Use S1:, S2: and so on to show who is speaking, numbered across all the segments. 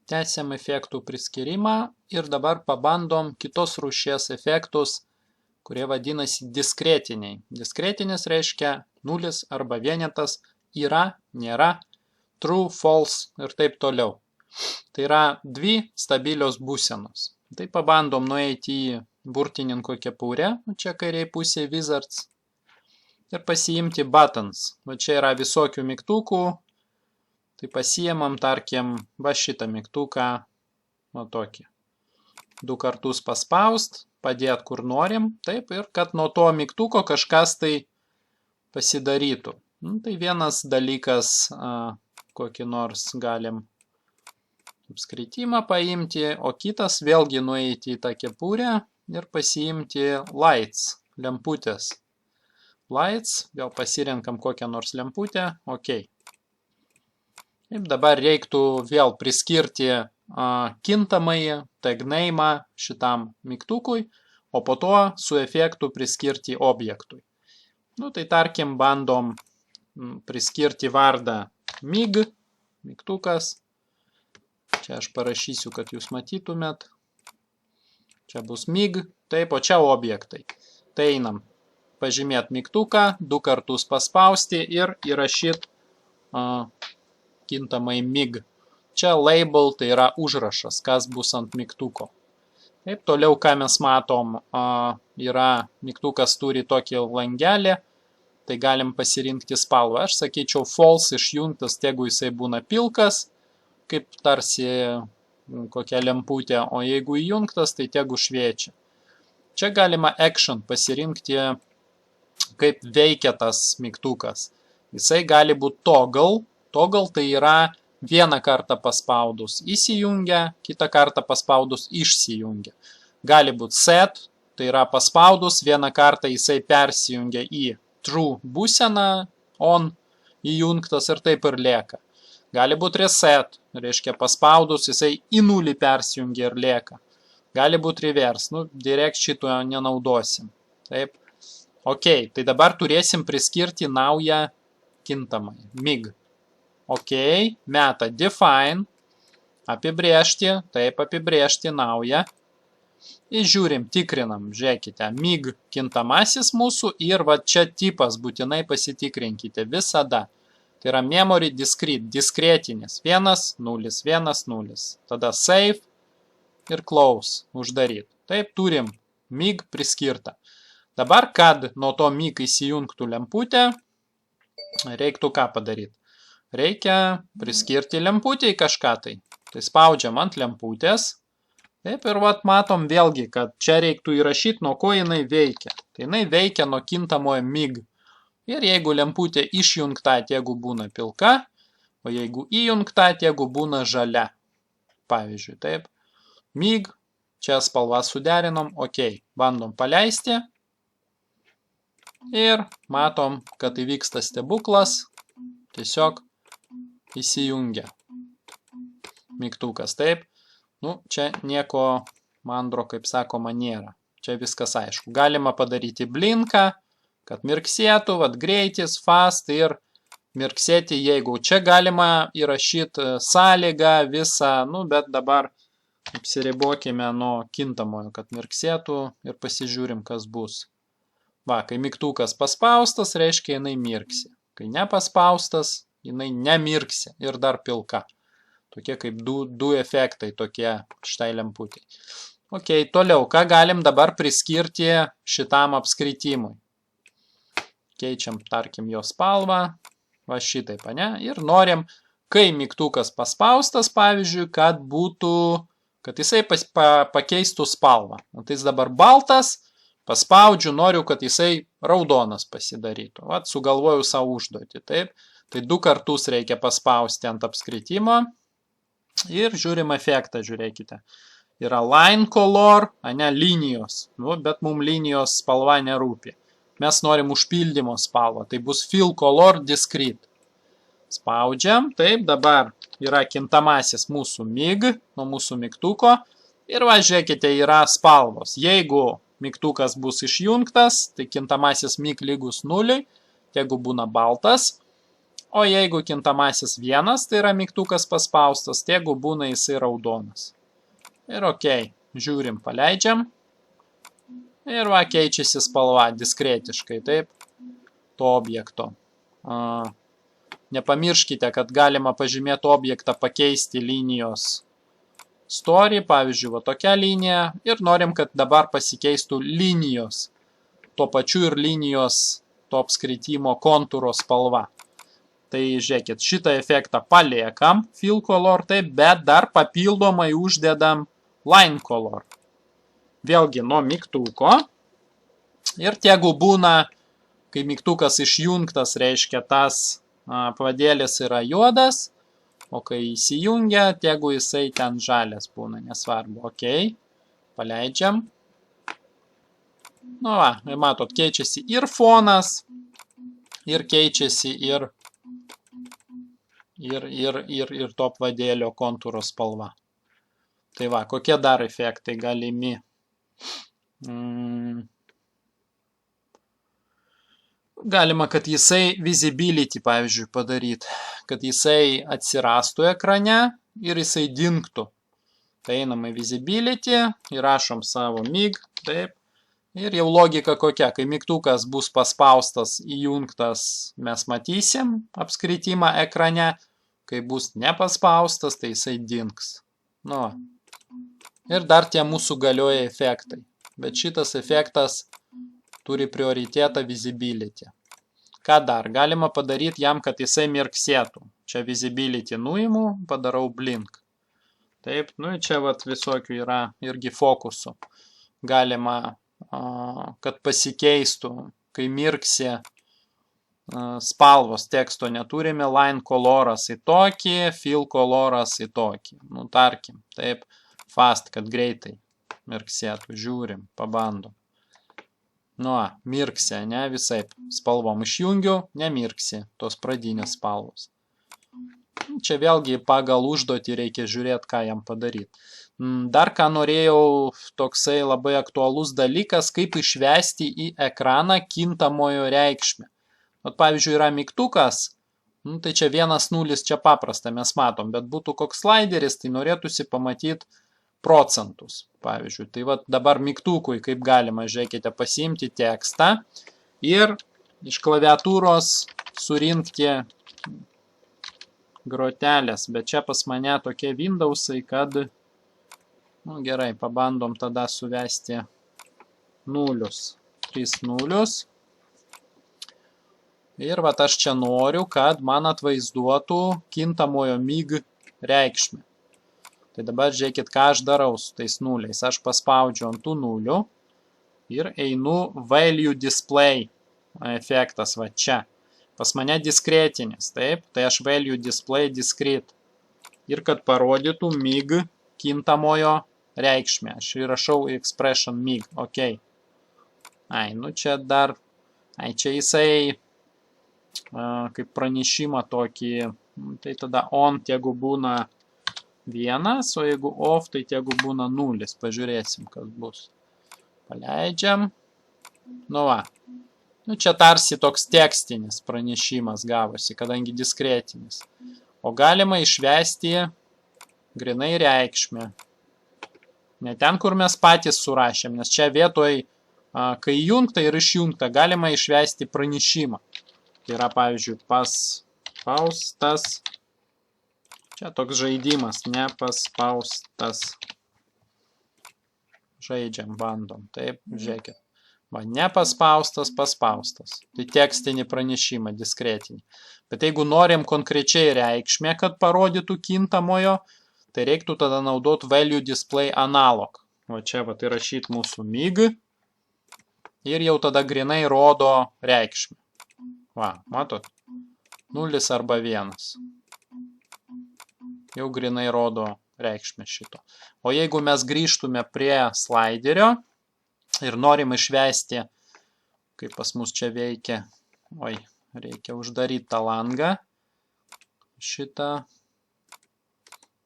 S1: Tęsiam efektų priskyrimą ir dabar pabandom kitos rūšies efektus, kurie vadinasi diskretiniai. Diskretinis reiškia nulis arba vienetas, yra, nėra, true, false ir taip toliau. Tai yra dvi stabilios būsenos. Tai pabandom nueiti į burtininko kepurę, čia kairiai pusėje wizards, ir pasiimti buttons. Va čia yra visokių mygtukų. Tai pasiėmam, tarkim, va šitą mygtuką, va tokį. 2 kartus paspaust, padėt kur norim, taip, ir kad nuo to mygtuko kažkas tai pasidarytų. Tai vienas dalykas, kokį nors galim apskritimą paimti, o kitas vėlgi nueiti į tą kepurę ir pasiimti lights, lemputės. Lights, vėl pasirenkam kokią nors lemputę, ok. Taip, dabar reiktų vėl priskirti kintamąjį tag name šitam mygtukui, o po to su efektu priskirti objektui. Tai tarkim bandom priskirti vardą mig, mygtukas. Čia aš parašysiu, kad jūs matytumėt. Čia bus mig, taip, o čia objektai. Tai einam pažymėti mygtuką, 2 kartus paspausti ir įrašyti kintamai mig. Čia label, tai yra užrašas, kas bus ant mygtuko. Taip, toliau, ką mes matom, yra mygtukas turi tokį langelį, tai galim pasirinkti spalvą. Aš sakyčiau false išjungtas, jeigu jisai būna pilkas, kaip tarsi kokia lemputė, o jeigu įjungtas, tai tegu šviečia. Čia galima action pasirinkti, kaip veikia tas mygtukas. Jisai gali būti toggle. Toggle tai yra vieną kartą paspaudus įsijungia, kitą kartą paspaudus išsijungia. Gali būti set, tai yra paspaudus, vieną kartą jisai persijungia į true būseną, on, įjungtas ir taip ir lieka. Gali būti reset, reiškia paspaudus, jisai į nulį persijungia ir lieka. Gali būti reverse, direkt šito nenaudosim. Taip. Ok, tai dabar turėsim priskirti naują kintamąjį, mig. Ok, meta define, apibrėžti, taip apibrėžti naują. Ir žiūrim, tikrinam, žiūrėkite, mig kintamasis mūsų ir va čia tipas būtinai pasitikrinkite visada. Tai yra memory discrete, diskretinis, 1, 0, 1, 0. Tada save ir close, uždaryt. Taip, turim mig priskirtą. Dabar, kad nuo to mig įsijungtų lemputę, reiktų ką padaryti? Reikia priskirti lemputę į kažką tai. Tai spaudžiam ant lemputės. Taip, ir vat matom vėlgi, kad čia reiktų įrašyti, nuo ko jinai veikia. Tai jinai veikia nuo kintamojo mig. Ir jeigu lemputė išjungta, tegu būna pilka, o jeigu įjungta, tegu būna žalia. Pavyzdžiui, taip. Mig, čia spalvą suderinom, ok, bandom paleisti. Ir matom, kad įvyksta stebuklas, tiesiog įsijungia mygtukas, taip. Čia nieko mandro, kaip sakoma, nėra. Čia viskas aišku. Galima padaryti blinką, kad mirksėtų, vat greitis, fast ir mirksėti, jeigu čia galima įrašyti sąlygą visą, bet dabar apsiribokime nuo kintamojo, kad mirksėtų ir pasižiūrim, kas bus. Va, kai mygtukas paspaustas, reiškia jinai mirksi. Kai nepaspaustas, jinai nemirksi ir dar pilka. Tokie kaip du efektai tokie šitai lemputei. Ok, toliau, ką galim dabar priskirti šitam apskritimui? Keičiam, tarkim, jo spalvą, va šitaip, ne? Ir norim, kai mygtukas paspaustas, pavyzdžiui, kad jisai pakeistų spalvą. Tai jis dabar baltas, paspaudžiu, noriu, kad jisai raudonas pasidarytų. Vat, sugalvoju savo užduotį, taip? Tai 2 kartus reikia paspausti ant apskritimo. Ir žiūrim efektą, žiūrėkite. Yra line color, ne linijos. Bet mums linijos spalva nerūpi. Mes norim užpildymo spalvą. Tai bus fill color discrete. Spaudžiam. Taip, dabar yra kintamasis mūsų mig, nuo mūsų mygtuko. Ir va, žiūrėkite, yra spalvos. Jeigu mygtukas bus išjungtas, tai kintamasis mig lygus 0, jeigu būna baltas. O jeigu kintamasis 1, tai yra mygtukas paspaustas, tegu būna jisai raudonas. Ir ok, žiūrim, paleidžiam. Ir va, keičiasi spalva diskretiškai, taip, to objekto. Nepamirškite, kad galima pažymėti objektą pakeisti linijos story, pavyzdžiui, va tokia linija. Ir norim, kad dabar pasikeistų linijos, tuo pačiu ir linijos to apskritimo kontūro spalva. Tai žiūrėkit, šitą efektą paliekam, fill color, taip, bet dar papildomai uždedam line color. Vėlgi nuo mygtuko. Ir tegu būna, kai mygtukas išjungtas, reiškia tas pavadėlis yra juodas, o kai įsijungia, tegu jisai ten žalias būna, nesvarbu. Ok, paleidžiam. Nu va, matot, keičiasi ir fonas, ir keičiasi ir to pavadėlio kontūro spalva. Tai va, kokie dar efektai galimi? Galima, kad jisai visibility, pavyzdžiui, padaryti, kad jisai atsirastų ekrane ir jisai dingtų. Tai einam į visibility, įrašom savo mig, taip. Ir jau logika kokia, kai mygtukas bus paspaustas, įjungtas, mes matysim apskritimą ekrane, kai bus nepaspaustas, tai jisai dings. Nu. Ir dar tie mūsų galioja efektai. Bet šitas efektas turi prioritetą visibility. Ką dar? Galima padaryti jam, kad jisai mirksėtų. Čia visibility nuimu, padarau blink. Taip, nu čia vat visokių yra irgi fokusų. Galima, kad pasikeistų, kai mirksi spalvos teksto neturime, line coloras į tokį, fill coloras į tokį. Nu, tarkim, taip, fast, kad greitai mirksėtų. Žiūrim, pabandom. Nu, mirksi, ne, visaip spalvom išjungiu, nemirksi tos pradinės spalvos. Čia vėlgi pagal užduotį reikia žiūrėti, ką jam padaryti. Dar ką norėjau, toksai labai aktualus dalykas, kaip išvesti į ekraną kintamojo reikšmę. Vat, pavyzdžiui, yra mygtukas, tai čia 1,0 čia paprasta, mes matom, bet būtų koks slideris, tai norėtųsi pamatyti procentus, pavyzdžiui. Tai vat dabar mygtukui, kaip galima, žiūrėkite, pasiimti tekstą ir iš klaviatūros surinkti grotelės, bet čia pas mane tokie Windowsai, kad, nu gerai, pabandom tada suvesti nulius, 3 nulius. Ir vat aš čia noriu, kad man atvaizduotų kintamojo mig reikšmę. Tai dabar žiūrėkit, ką aš darau su tais nuliais. Aš paspaudžiu ant tų nulių ir einu value display efektas va čia. Pas mane diskretinis, taip? Tai aš value display discrete. Ir kad parodytų mig kintamojo reikšmę. Aš įrašau expression mig, ok. Ai, nu čia dar, čia jisai kaip pranešimą tokį, tai tada on tegu būna 1, o jeigu off, tai tegu būna 0. Pažiūrėsim, kas bus. Paleidžiam. Nu va. Nu čia tarsi toks tekstinis pranešimas gavosi, kadangi diskretinis. O galima išvesti grinai reikšmę. Ne ten, kur mes patys surašėm, nes čia vietoj, kai jungta ir išjungta, galima išvesti pranešimą. Tai yra, pavyzdžiui, paspaustas. Čia toks žaidimas, nepaspaustas. Žaidžiam, bandom. Taip, žiūrėkit. Va, nepaspaustas, paspaustas. Tai tekstinį pranešimą, diskretinį. Bet jeigu norim konkrečiai reikšmę, kad parodytų kintamojo, tai reiktų tada naudoti value display analog. Va čia va tai rašyti mūsų mig. Ir jau tada grinai rodo reikšmę. Va, matot? 0 arba 1. Jau grinai rodo reikšmę šito. O jeigu mes grįžtume prie sliderio ir norim išvesti, kaip pas mus čia veikia, reikia uždaryti tą langą, šitą,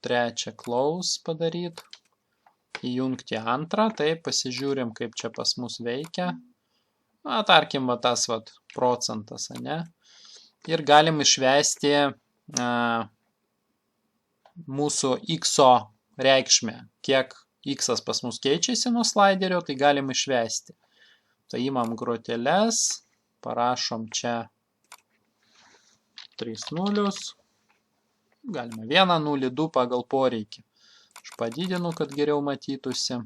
S1: trečią close padaryti, įjungti antrą, tai pasižiūrim, kaip čia pas mus veikia. Na, tarkim, va tas procentas, ne? ir galim išvesti mūsų x reikšmę. Kiek x pas mus keičiasi nuo slaiderio, tai galim išvesti. Tai imam groteles, parašom čia 3 nulius, galima 1 nulį, 2 pagal poreikį. Aš padidinu, kad geriau matytųsi.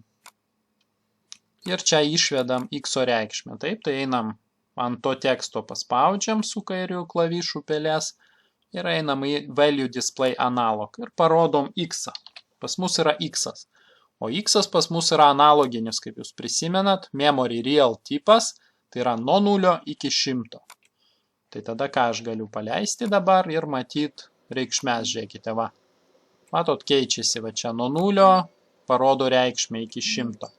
S1: Ir čia išvedam x reikšmę. Taip, tai einam ant to teksto paspaudžiam su kairiu klavišu pelės ir einam į Value Display Analog ir parodom x. Pas mus yra x. O x pas mus yra analoginis, kaip jūs prisimenat, memory real tipas, tai yra nuo 0 iki 100. Tai tada ką aš galiu paleisti dabar ir matyt reikšmes, žiūrėkite, va. Matot, keičiasi, va čia nuo 0, parodo reikšmę iki 100.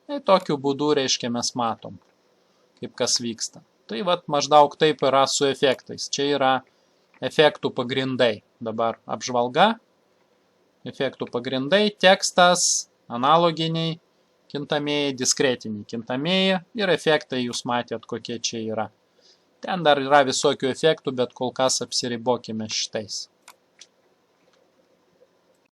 S1: Tai tokiu būdu, reiškia, mes matom, kaip kas vyksta. Tai va, maždaug taip yra su efektais. Čia yra efektų pagrindai. Dabar apžvalga. Efektų pagrindai, tekstas, analoginiai, kintamieji, diskretiniai kintamieji ir efektai jūs matėt, kokie čia yra. Ten dar yra visokių efektų, bet kol kas apsiribokime šitais.